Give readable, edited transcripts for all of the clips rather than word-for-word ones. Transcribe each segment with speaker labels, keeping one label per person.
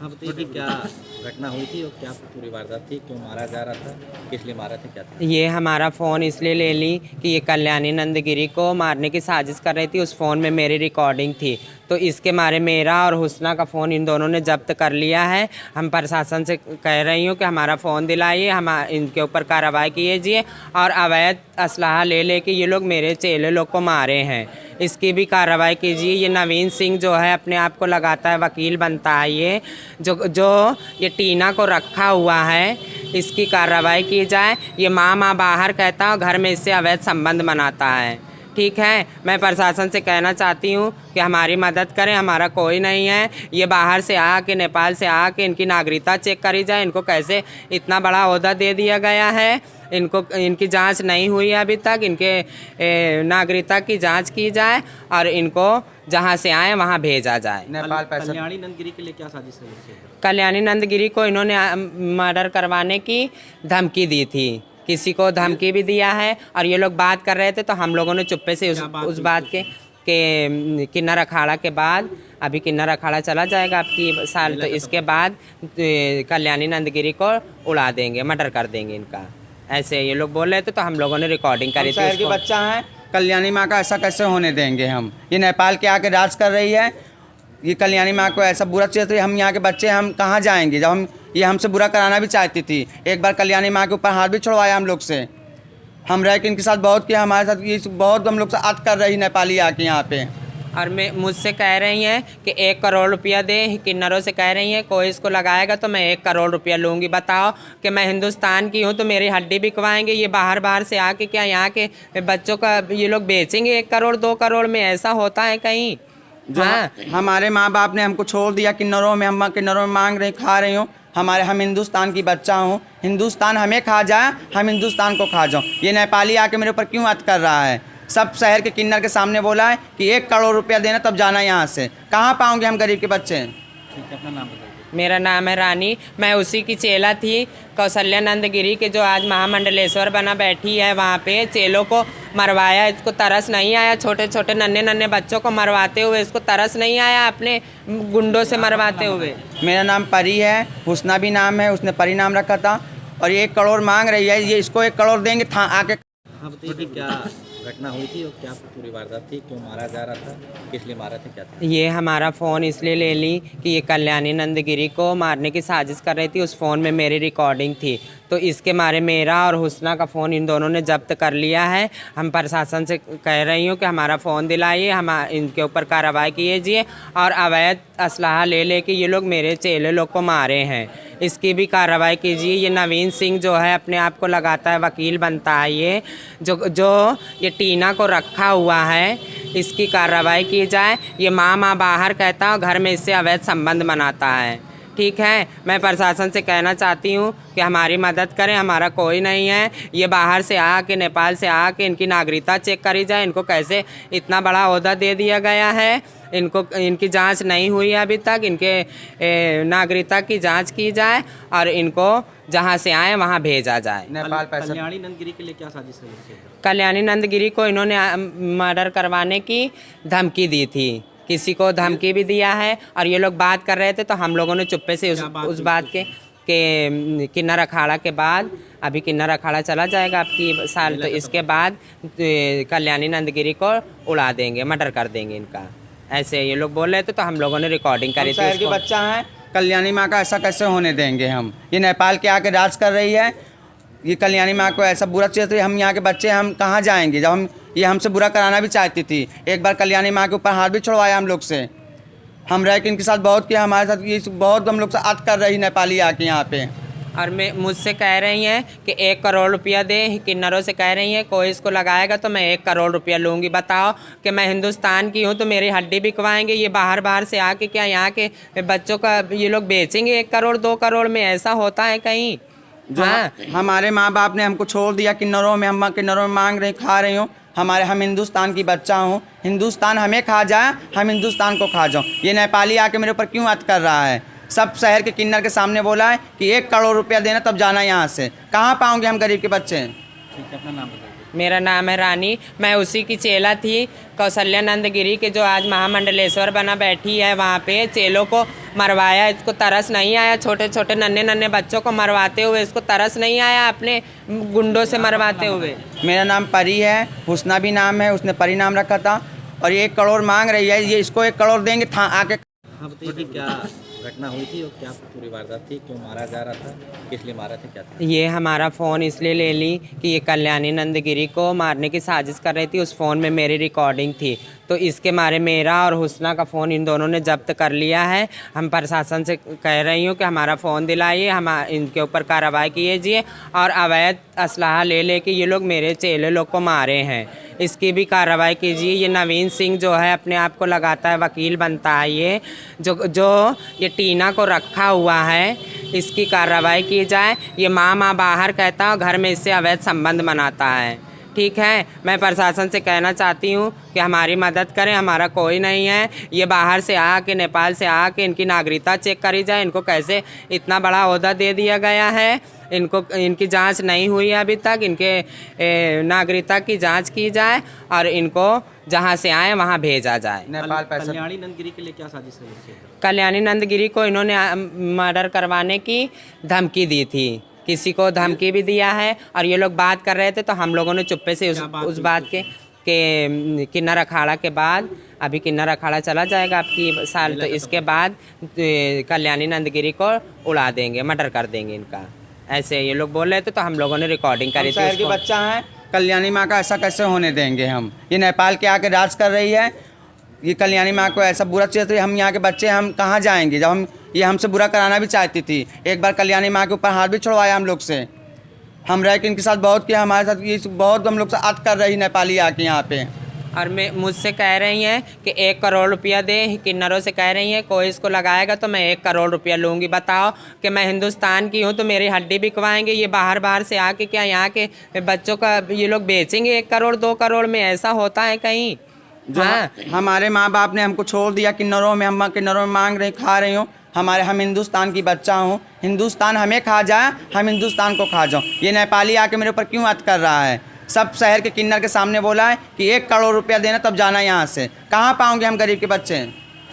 Speaker 1: हाँ, बताइए कि क्या घटना हुई थी और क्या पूरी वारदात थी, क्यों मारा जा रहा था, किस लिए मारा था, क्या था?
Speaker 2: ये हमारा फ़ोन इसलिए ले ली कि ये कल्याणी नंदगिरी को मारने की साजिश कर रही थी। उस फ़ोन में मेरी रिकॉर्डिंग थी, तो इसके मारे मेरा और हुस्ना का फ़ोन इन दोनों ने जब्त कर लिया है। हम प्रशासन से कह रही हूँ कि हमारा फ़ोन दिलाइए, हम इनके ऊपर कार्रवाई कीजिए और अवैध असलहा ले लेके ये लोग मेरे चेले लोग को मारे हैं, इसकी भी कार्रवाई कीजिए। ये नवीन सिंह जो है अपने आप को लगाता है वकील बनता है, ये जो ये टीना को रखा हुआ है, इसकी कार्रवाई की जाए। ये माँ बाहर कहता है और घर में इससे अवैध संबंध बनाता है। ठीक है, मैं प्रशासन से कहना चाहती हूँ कि हमारी मदद करें, हमारा कोई नहीं है। ये बाहर से आके, नेपाल से आके इनकी नागरिकता चेक करी जाए। इनको कैसे इतना बड़ा ओहदा दे दिया गया है, इनको इनकी जांच नहीं हुई है अभी तक। इनके नागरिकता की जांच की जाए और इनको जहाँ से आए वहाँ भेजा जाए।
Speaker 1: नेपाल पैसा कल्याणी नंदगिरी के लिए क्या साजिश है?
Speaker 2: कल्याणी नंदगिरी को इन्होंने मर्डर करवाने की धमकी दी थी, किसी को धमकी भी दिया है और ये लोग बात कर रहे थे, तो हम लोगों ने चुप्पे से उस बात के किन्नर अखाड़ा के बाद, अभी किन्नर अखाड़ा चला जाएगा आपकी साल, तो इसके बाद कल्याणी नंदगिरी को उड़ा देंगे, मर्डर कर देंगे इनका, ऐसे ये लोग बोल रहे थे। तो हम लोगों ने रिकॉर्डिंग करी थी।
Speaker 3: शहर के बच्चा है, कल्याणी माँ का ऐसा कैसे होने देंगे हम? ये नेपाल के आके राज कर रही है, ये कल्याणी माँ को ऐसा बुरा चाहिए। हम यहाँ के बच्चे, हम कहाँ जाएंगे? जब हम ये हमसे बुरा कराना भी चाहती थी, एक बार कल्याणी माँ के ऊपर हाथ भी छुड़वाया हम लोग से। हम रह के इनके साथ बहुत किया, हमारे साथ ये बहुत हम लोग से अत कर रही नेपाली आके यहाँ पे।
Speaker 2: और मैं मुझसे कह रही हैं कि 1 करोड़ रुपया दे, किन्नरों से कह रही हैं कोई इसको लगाएगा तो मैं 1 करोड़ रुपया लूँगी। बताओ कि मैं हिंदुस्तान की हूँ तो मेरी हड्डी बिकवाएंगे ये बाहर से आके? क्या यहाँ के बच्चों का ये लोग बेचेंगे 1 करोड़ 2 करोड़ में? ऐसा होता है कहीं?
Speaker 3: जो हमारे माँ बाप ने हमको छोड़ दिया किन्नरों में, हम किन्नरों में मांग रही, खा रही हूँ। हम हिंदुस्तान की बच्चा हूँ, हिंदुस्तान हमें खा जाए, हम हिंदुस्तान को खा जाऊँ। ये नेपाली आके मेरे ऊपर क्यों अत कर रहा है? सब शहर के किन्नर के सामने बोला है कि 1 करोड़ रुपया देना तब जाना यहाँ से। कहाँ पाओगे हम गरीब के बच्चे?
Speaker 1: ठीक है, अपना नाम बताइए।
Speaker 2: मेरा नाम है रानी, मैं उसी की चेला थी, कौशल्या नंदगिरी के, जो आज महामंडलेश्वर बना बैठी है। वहाँ पे चेलों को मरवाया, इसको तरस नहीं आया? छोटे छोटे नन्हे बच्चों को मरवाते हुए इसको तरस नहीं आया अपने गुंडों से मरवाते हुए?
Speaker 3: मेरा नाम परी है, हुस्ना भी नाम है, उसने परी नाम रखा था। और ये 1 करोड़ मांग रही है, ये इसको 1 करोड़ देंगे आके।
Speaker 1: हाँ, बताइए कि क्या घटना हुई थी और क्या पूरी वारदात थी, क्यों मारा जा रहा था, किस लिए मारा था, क्या था?
Speaker 2: ये हमारा फ़ोन इसलिए ले ली कि ये कल्याणी नंदगिरी को मारने की साजिश कर रही थी। उस फ़ोन में मेरी रिकॉर्डिंग थी, तो इसके मारे मेरा और हुस्ना का फ़ोन इन दोनों ने जब्त कर लिया है। हम प्रशासन से कह रही हूँ कि हमारा फ़ोन दिलाइए, हम इनके ऊपर कार्रवाई कीजिए और अवैध असलहा ले लेके ये लोग मेरे चेले लोग को मारे हैं, इसकी भी कार्रवाई कीजिए। ये नवीन सिंह जो है अपने आप को लगाता है वकील बनता है, ये जो ये टीना को रखा हुआ है, इसकी कार्रवाई की जाए। ये माँ बाहर कहता है और घर में इससे अवैध संबंध बनाता है। ठीक है, मैं प्रशासन से कहना चाहती हूँ कि हमारी मदद करें, हमारा कोई नहीं है। ये बाहर से आके, नेपाल से आके इनकी नागरिकता चेक करी जाए। इनको कैसे इतना बड़ा ओहदा दे दिया गया है, इनको इनकी जांच नहीं हुई है अभी तक। इनके नागरिकता की जांच की जाए और इनको जहाँ से आए वहाँ भेजा जाए।
Speaker 3: नेपाल पैसा
Speaker 1: कल्याणी नंदगिरी के लिए क्या साजिश है?
Speaker 2: कल्याणी नंदगिरी को इन्होंने मर्डर करवाने की धमकी दी थी, किसी को धमकी भी दिया है और ये लोग बात कर रहे थे, तो हम लोगों ने चुप्पे से उस बात के किन्नर अखाड़ा के बाद, अभी किन्नर अखाड़ा चला जाएगा आपकी साल, तो इसके बाद कल्याणी नंदगिरी को उड़ा देंगे, मर्डर कर देंगे इनका, ऐसे ये लोग बोल रहे थे। तो हम लोगों ने रिकॉर्डिंग करी थी।
Speaker 3: शहर के बच्चा है, कल्याणी माँ का ऐसा कैसे होने देंगे हम? ये नेपाल के आके राज कर रही है, ये कल्याणी माँ को ऐसा बुरा चाहिए। हम यहाँ के बच्चे, हम कहाँ जाएंगे? जब ये हमसे बुरा कराना भी चाहती थी, एक बार कल्याणी माँ के ऊपर हाथ भी छुड़वाया हम लोग से। हम रह के इनके साथ बहुत किया, हमारे साथ ये बहुत हम लोग से अत कर रही नेपाली आके यहाँ पे।
Speaker 2: और मैं मुझसे कह रही हैं कि 1 करोड़ रुपया दे, किन्नरों से कह रही हैं कोई इसको लगाएगा तो मैं 1 करोड़ रुपया लूँगी। बताओ कि मैं हिंदुस्तान की हूँ तो मेरी हड्डी बिकवाएंगे ये बाहर से आके? क्या यहाँ के बच्चों का ये लोग बेचेंगे 1 करोड़ 2 करोड़ में? ऐसा होता है कहीं?
Speaker 3: जो हमारे माँ बाप ने हमको छोड़ दिया किन्नरों में, हम किन्नरों में मांग रही, खा रही हूँ। हम हिंदुस्तान की बच्चा हूँ, हिंदुस्तान हमें खा जाए, हम हिंदुस्तान को खा जाऊँ। ये नेपाली आके मेरे ऊपर क्यों अत कर रहा है? सब शहर के किन्नर के सामने बोला है कि 1 करोड़ रुपया देना तब जाना यहाँ से। कहाँ पाओगे हम गरीब के बच्चे?
Speaker 1: ठीक है, अपना नाम बताइए।
Speaker 2: मेरा नाम है रानी। मैं उसी की चेला थी, कौशल्यानंद गिरी के, जो आज महामंडलेश्वर बना बैठी है। वहाँ पे चेलों को मरवाया, इसको तरस नहीं आया? छोटे छोटे नन्हे नन्हे बच्चों को मरवाते हुए इसको तरस नहीं आया? अपने गुंडों से मरवाते हुए।
Speaker 3: मेरा नाम परी है, हुस्ना भी नाम है, उसने परी नाम रखा था। और ये 1 करोड़ मांग रही है, ये इसको 1 करोड़ देंगे आके।
Speaker 1: हाँ बताइए कि क्या घटना हुई थी और क्या पूरी वारदात थी, क्यों मारा जा रहा था, किस लिए मारा था, क्या था?
Speaker 2: ये हमारा फ़ोन इसलिए ले ली कि ये कल्याणी नंदगिरी को मारने की साजिश कर रही थी। उस फ़ोन में मेरी रिकॉर्डिंग थी, तो इसके मारे मेरा और हुस्ना का फ़ोन इन दोनों ने जब्त कर लिया है। हम प्रशासन से कह रही हूँ कि हमारा फ़ोन दिलाइए, हम इनके ऊपर कार्रवाई कीजिए। और अवैध असलहा ले लेके ये लोग मेरे चेले लोग को मारे हैं, इसकी भी कार्रवाई कीजिए। ये नवीन सिंह जो है अपने आप को लगाता है वकील बनता है, ये जो ये टीना को रखा हुआ है, इसकी कार्रवाई की जाए। ये माँ बाहर कहता है और घर में इससे अवैध संबंध बनाता है। ठीक है, मैं प्रशासन से कहना चाहती हूँ कि हमारी मदद करें, हमारा कोई नहीं है। ये बाहर से आके, नेपाल से आके इनकी नागरिकता चेक करी जाए। इनको कैसे इतना बड़ा ओहदा दे दिया गया है, इनको इनकी जांच नहीं हुई है अभी तक। इनके नागरिकता की जांच की जाए और इनको जहाँ से आए वहाँ भेजा जाए।
Speaker 3: नेपाल पैसा।
Speaker 1: कल्याणी नंदगिरी के लिए क्या साजिश रही थी?
Speaker 2: कल्याणी नंदगिरी को इन्होंने मर्डर करवाने की धमकी दी थी, किसी को धमकी भी दिया है। और ये लोग बात कर रहे थे तो हम लोगों ने चुप्पे से उस बात के किन्नर अखाड़ा के बाद, अभी किन्नर अखाड़ा चला जाएगा आपकी साल, तो इसके बाद कल्याणी नंदगिरी को उड़ा देंगे, मर्डर कर देंगे इनका, ऐसे ये लोग बोल रहे थे। तो हम लोगों ने रिकॉर्डिंग करी थी।
Speaker 3: शहर के बच्चा है, कल्याणी माँ का ऐसा कैसे होने देंगे हम? ये नेपाल के आके राज कर रही है, ये कल्याणी माँ को ऐसा बुरा चाहिए। हम यहाँ के बच्चे हम कहाँ जाएंगे जब हम, ये हमसे बुरा कराना भी चाहती थी। एक बार कल्याणी माँ के ऊपर हाथ भी छुड़वाया हम लोग से। हम रह के इनके साथ बहुत किया, हमारे साथ ये बहुत हम लोग से अत कर रही नेपाली आके यहाँ पे।
Speaker 2: और मैं मुझसे कह रही हैं कि 1 करोड़ रुपया दे, किन्नरों से कह रही हैं कोई इसको लगाएगा तो मैं 1 करोड़ रुपया लूँगी। बताओ कि मैं हिंदुस्तान की हूँ तो मेरी हड्डी बिकवाएंगे ये बाहर से आके? क्या यहाँ के बच्चों का ये लोग बेचेंगे 1 करोड़ 2 करोड़ में? ऐसा होता है कहीं? हाँ,
Speaker 3: हमारे माँ बाप ने हमको छोड़ दिया किन्नरों में, हम किन्नरों में मांग रही, खा रही हूँ। हम हिंदुस्तान की बच्चा हूँ, हिंदुस्तान हमें खा जाए, हम हिंदुस्तान को खा जाऊँ। ये नेपाली आके मेरे ऊपर क्यों अत कर रहा है? सब शहर के किन्नर के सामने बोला है कि 1 करोड़ रुपया देना तब जाना यहाँ से। कहाँ पाओगे हम गरीब के बच्चे?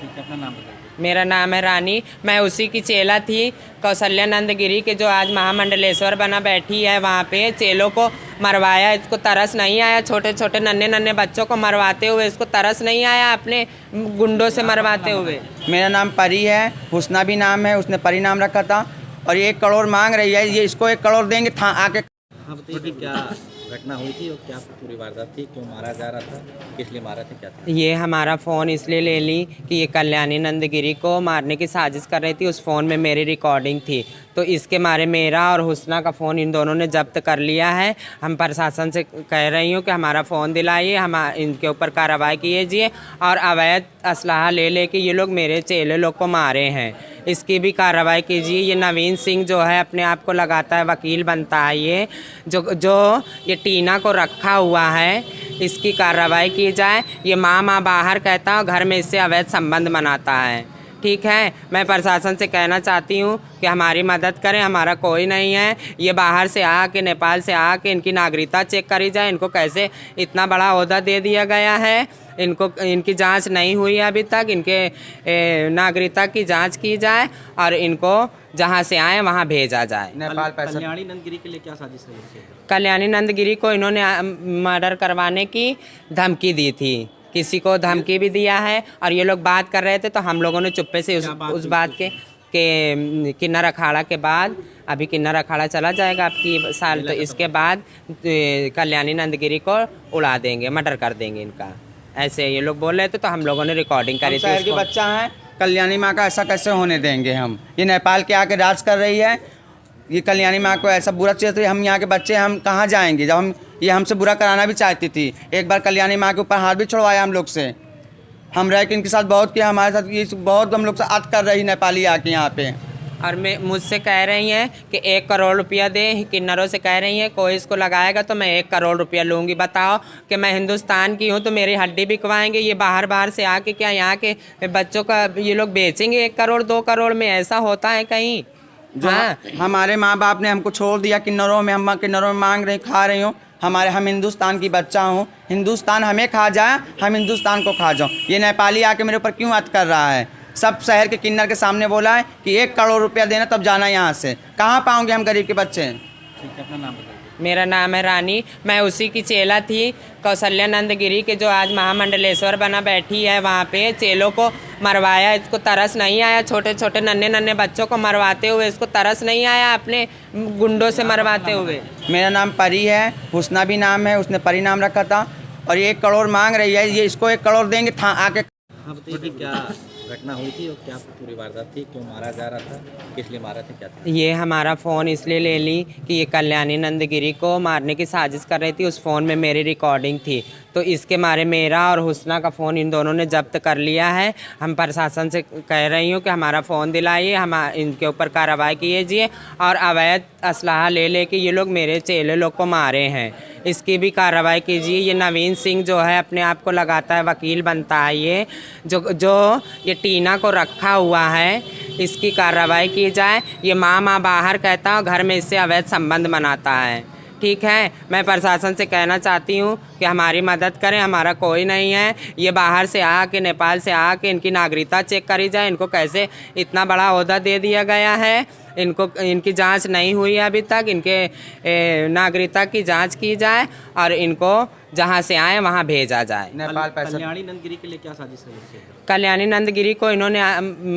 Speaker 1: ठीक है, अपना नाम बताइए।
Speaker 2: मेरा नाम है रानी। मैं उसी की चेला थी, कौशल्यानंद गिरी के, जो आज महामंडलेश्वर बना बैठी है। वहाँ पे चेलों को मरवाया, इसको तरस नहीं आया? छोटे छोटे नन्हे नन्हे बच्चों को मरवाते हुए इसको तरस नहीं आया? अपने गुंडों से मरवाते हुए।
Speaker 3: मेरा नाम परी है, हुस्ना भी नाम है, उसने परी नाम रखा था। और ये 1 करोड़ मांग रही है, ये इसको 1 करोड़ देंगे आके।
Speaker 1: हाँ बताइए कि क्या घटना हुई थी और क्या पूरी वारदात थी, क्यों मारा जा रहा था, किस लिए मारा था, क्या था?
Speaker 2: ये हमारा फ़ोन इसलिए ले ली कि ये कल्याणी नंदगिरी को मारने की साजिश कर रही थी। उस फ़ोन में मेरी रिकॉर्डिंग थी, तो इसके मारे मेरा और हुस्ना का फ़ोन इन दोनों ने जब्त कर लिया है। हम प्रशासन से कह रही हूँ कि हमारा फ़ोन दिलाइए, हम इनके ऊपर कार्रवाई कीजिए। और अवैध असलहा ले लेके ये लोग मेरे चेले लोग को मारे हैं, इसकी भी कार्रवाई कीजिए। ये नवीन सिंह जो है अपने आप को लगाता है वकील बनता है, ये जो ये टीना को रखा हुआ है, इसकी कार्रवाई की जाए। ये माँ बाहर कहता है और घर में इससे अवैध संबंध बनाता है। ठीक है, मैं प्रशासन से कहना चाहती हूँ कि हमारी मदद करें, हमारा कोई नहीं है। ये बाहर से आके, नेपाल से आके इनकी नागरिकता चेक करी जाए। इनको कैसे इतना बड़ा ओहदा दे दिया गया है, इनको इनकी जांच नहीं हुई है अभी तक। इनके नागरिकता की जांच की जाए और इनको जहाँ से आए वहाँ भेजा जाए।
Speaker 3: नेपाल पैसा।
Speaker 1: कल्याणी नंदगिरी के लिए क्या साजिश रही थी?
Speaker 2: कल्याणी नंदगिरी को इन्होंने मर्डर करवाने की धमकी दी थी, किसी को धमकी भी दिया है। और ये लोग बात कर रहे थे तो हम लोगों ने चुप्पे से उस बात के किन्नर अखाड़ा के बाद, अभी किन्नर अखाड़ा चला जाएगा आपकी साल, तो इसके बाद कल्याणी नंदगिरी को उड़ा देंगे, मर्डर कर देंगे इनका, ऐसे ये लोग बोल रहे थे। तो हम लोगों ने रिकॉर्डिंग करी थी।
Speaker 3: शहर के बच्चा है, कल्याणी माँ का ऐसा कैसे होने देंगे हम? ये नेपाल के आके राज कर रही है, ये कल्याणी माँ को ऐसा बुरा चाहिए। हम यहाँ के बच्चे हम कहाँ जाएंगे जब हम, ये हमसे बुरा कराना भी चाहती थी। एक बार कल्याणी माँ के ऊपर हाथ भी छुड़वाया हम लोग से। हम रह के इनके साथ बहुत किया, हमारे साथ ये बहुत हम लोग से अत कर रही नेपाली आके यहाँ पे।
Speaker 2: और मैं मुझसे कह रही हैं कि 1 करोड़ रुपया दे, किन्नरों से कह रही हैं कोई इसको लगाएगा तो मैं 1 करोड़ रुपया लूँगी। बताओ कि मैं हिंदुस्तान की हूँ तो मेरी हड्डी बिकवाएंगे ये बाहर से आके? क्या यहाँ के बच्चों का ये लोग बेचेंगे 1 करोड़ 2 करोड़ में? ऐसा होता है कहीं? हाँ,
Speaker 3: हमारे माँ बाप ने हमको छोड़ दिया किन्नरों में, हम किन्नरों में मांग रही, खा रही हूँ। हम हिंदुस्तान की बच्चा हूँ, हिंदुस्तान हमें खा जाए, हम हिंदुस्तान को खा जाओ। ये नेपाली आके मेरे ऊपर क्यों अत कर रहा है? सब शहर के किन्नर के सामने बोला है कि 1 करोड़ रुपया देना तब जाना यहाँ से। कहाँ पाओगे हम गरीब के बच्चे?
Speaker 1: ठीक है, अपना नाम बताइए।
Speaker 2: मेरा नाम है रानी, मैं उसी की चेला थी। कौशल्यानंद गिरी के जो आज महामंडलेश्वर बना बैठी है, वहाँ पे चेलों को मरवाया। इसको तरस नहीं आया? छोटे छोटे नन्हे नन्हे बच्चों को मरवाते हुए इसको तरस नहीं आया? अपने गुंडों से मरवाते हुए।
Speaker 3: मेरा नाम परी है, हुस्ना भी नाम है, उसने परी नाम रखा था। और ये 1 करोड़ मांग रही है, ये इसको 1 करोड़ देंगे आके।
Speaker 1: हाँ, बताइए कि क्या घटना हुई थी और क्या पूरी वारदात थी, क्यों मारा जा रहा था, किस लिए मारा था, क्या था?
Speaker 2: ये हमारा फ़ोन इसलिए ले ली कि ये कल्याणी नंदगिरी को मारने की साजिश कर रही थी। उस फ़ोन में मेरी रिकॉर्डिंग थी, तो इसके मारे मेरा और हुस्ना का फ़ोन इन दोनों ने जब्त कर लिया है। हम प्रशासन से कह रही हूँ कि हमारा फ़ोन दिलाइए, हम इनके ऊपर कार्रवाई कीजिए। और अवैध असलहा ले के ये लोग मेरे चेले लोग को मारे हैं, इसकी भी कार्रवाई कीजिए। ये नवीन सिंह जो है अपने आप को लगाता है वकील बनता है, ये जो ये टीना को रखा हुआ है, इसकी कार्रवाई की जाए। ये माँ बाहर कहता है, घर में इससे अवैध संबंध बनाता है। ठीक है, मैं प्रशासन से कहना चाहती हूँ कि हमारी मदद करें, हमारा कोई नहीं है। ये बाहर से आके, नेपाल से आके इनकी नागरिकता चेक करी जाए। इनको कैसे इतना बड़ा ओहदा दे दिया गया है? इनकी जांच नहीं हुई है अभी तक। इनके नागरिकता की जांच की जाए और इनको जहाँ से आए वहाँ भेजा जाए।
Speaker 3: नेपाल पैसा।
Speaker 1: कल्याणी नंदगिरी के लिए क्या साजिश रही थी?
Speaker 2: कल्याणी नंदगिरी को इन्होंने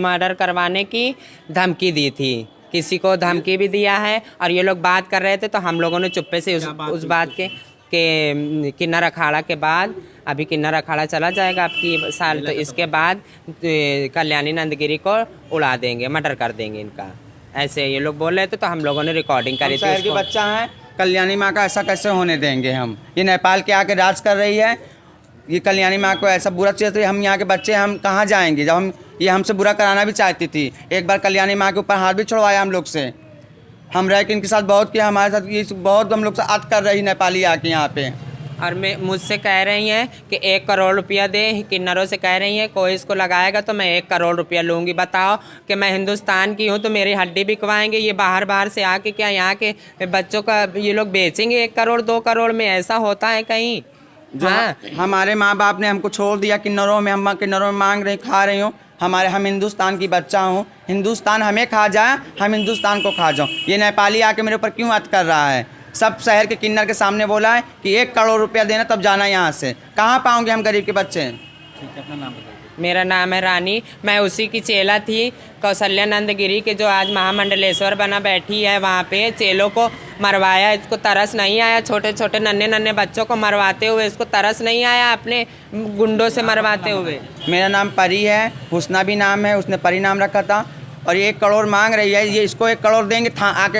Speaker 2: मर्डर करवाने की धमकी दी थी, किसी को धमकी भी दिया है। और ये लोग बात कर रहे थे तो हम लोगों ने चुप्पे से उस बात के किन्नर अखाड़ा के बाद, अभी किन्नर अखाड़ा चला जाएगा आपकी साल, तो इसके बाद कल्याणी नंदगिरी को उड़ा देंगे, मर्डर कर देंगे इनका, ऐसे ये लोग बोल रहे थे। तो हम लोगों ने रिकॉर्डिंग करी थी।
Speaker 3: शहर के बच्चा है, कल्याणी माँ का ऐसा कैसे होने देंगे हम? ये नेपाल के आके राज कर रही है, ये कल्याणी माँ को ऐसा बुरा चाहिए। हम यहाँ के बच्चे हम कहाँ जाएंगे? जब हम ये हमसे बुरा कराना भी चाहती थी। एक बार कल्याणी माँ के ऊपर हाथ भी छुड़वाया हम लोग से। हम रह के इनके साथ बहुत किया, हमारे साथ ये बहुत हम लोग से अत कर रही नेपाली आके यहाँ पे।
Speaker 2: और मुझसे कह रही हैं कि 1 करोड़ रुपया दे। किन्नरों से कह रही हैं कोई इसको लगाएगा तो मैं 1 करोड़ रुपया लूँगी। बताओ कि मैं हिंदुस्तान की हूँ तो मेरी हड्डी बिकवाएंगे ये बाहर से आके? क्या यहाँ के बच्चों का ये लोग बेचेंगे 1 करोड़ 2 करोड़ में? ऐसा होता है कहीं? हाँ,
Speaker 3: हमारे माँ बाप ने हमको छोड़ दिया किन्नरों में, हम किन्नरों में मांग रही, खा रही हूँ। हम हिंदुस्तान की बच्चा हूँ, हिंदुस्तान हमें खा जाए, हम हिंदुस्तान को खा जाओ। ये नेपाली आके मेरे ऊपर क्यों अत कर रहा है? सब शहर के किन्नर के सामने बोला है कि 1 करोड़ रुपया देना तब जाना यहाँ से। कहाँ पाओगे हम गरीब के बच्चे?
Speaker 1: ठीक है, अपना नाम बताइए।
Speaker 2: मेरा नाम है रानी, मैं उसी की चेला थी। कौशल्यानंद गिरी के जो आज महामंडलेश्वर बना बैठी है, वहाँ पे चेलों को मरवाया। इसको तरस नहीं आया? छोटे छोटे नन्हे नन्हे बच्चों को मरवाते हुए इसको तरस नहीं आया? अपने गुंडों से मरवाते हुए।
Speaker 3: मेरा नाम परी है, हुस्ना भी नाम है, उसने परी नाम रखा था। और ये 1 करोड़ मांग रही है, ये इसको 1 करोड़ देंगे आके।